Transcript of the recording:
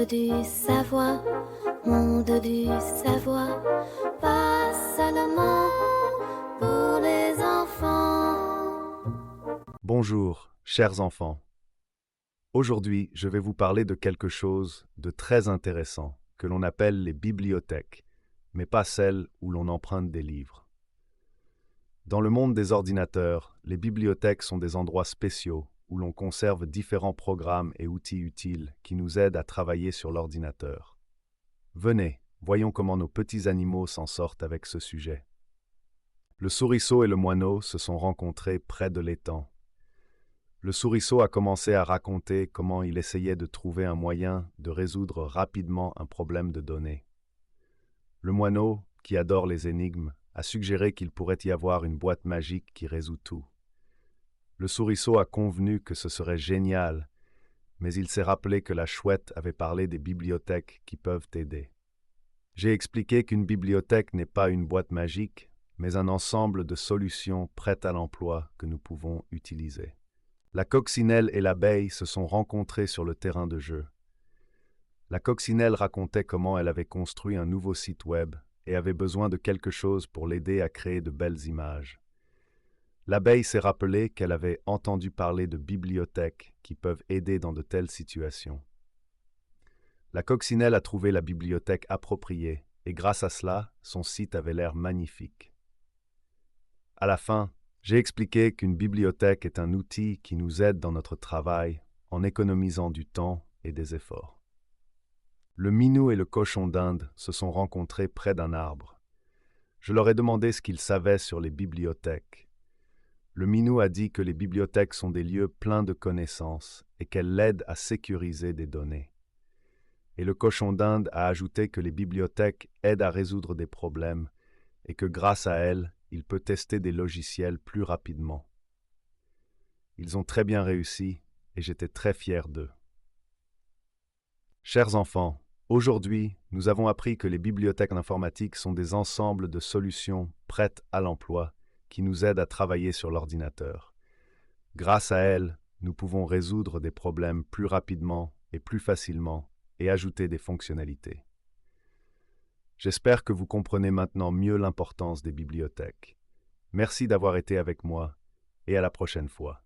du savoir, monde du savoir, pas seulement pour les enfants. Bonjour, chers enfants. Aujourd'hui, je vais vous parler de quelque chose de très intéressant que l'on appelle les bibliothèques, mais pas celles où l'on emprunte des livres. Dans le monde des ordinateurs, les bibliothèques sont des endroits spéciaux où l'on conserve différents programmes et outils utiles qui nous aident à travailler sur l'ordinateur. Venez, voyons comment nos petits animaux s'en sortent avec ce sujet. Le souriceau et le moineau se sont rencontrés près de l'étang. Le souriceau a commencé à raconter comment il essayait de trouver un moyen de résoudre rapidement un problème de données. Le moineau, qui adore les énigmes, a suggéré qu'il pourrait y avoir une boîte magique qui résout tout. Le souriceau a convenu que ce serait génial, mais il s'est rappelé que la chouette avait parlé des bibliothèques qui peuvent aider. J'ai expliqué qu'une bibliothèque n'est pas une boîte magique, mais un ensemble de solutions prêtes à l'emploi que nous pouvons utiliser. La coccinelle et l'abeille se sont rencontrées sur le terrain de jeu. La coccinelle racontait comment elle avait construit un nouveau site web et avait besoin de quelque chose pour l'aider à créer de belles images. L'abeille s'est rappelé qu'elle avait entendu parler de bibliothèques qui peuvent aider dans de telles situations. La coccinelle a trouvé la bibliothèque appropriée et grâce à cela, son site avait l'air magnifique. À la fin, j'ai expliqué qu'une bibliothèque est un outil qui nous aide dans notre travail en économisant du temps et des efforts. Le minou et le cochon d'Inde se sont rencontrés près d'un arbre. Je leur ai demandé ce qu'ils savaient sur les bibliothèques. Le minou a dit que les bibliothèques sont des lieux pleins de connaissances et qu'elles l'aident à sécuriser des données. Et le cochon d'Inde a ajouté que les bibliothèques aident à résoudre des problèmes et que grâce à elles, il peut tester des logiciels plus rapidement. Ils ont très bien réussi et j'étais très fier d'eux. Chers enfants, aujourd'hui, nous avons appris que les bibliothèques informatiques sont des ensembles de solutions prêtes à l'emploi qui nous aident à travailler sur l'ordinateur. Grâce à elles, nous pouvons résoudre des problèmes plus rapidement et plus facilement et ajouter des fonctionnalités. J'espère que vous comprenez maintenant mieux l'importance des bibliothèques. Merci d'avoir été avec moi et à la prochaine fois.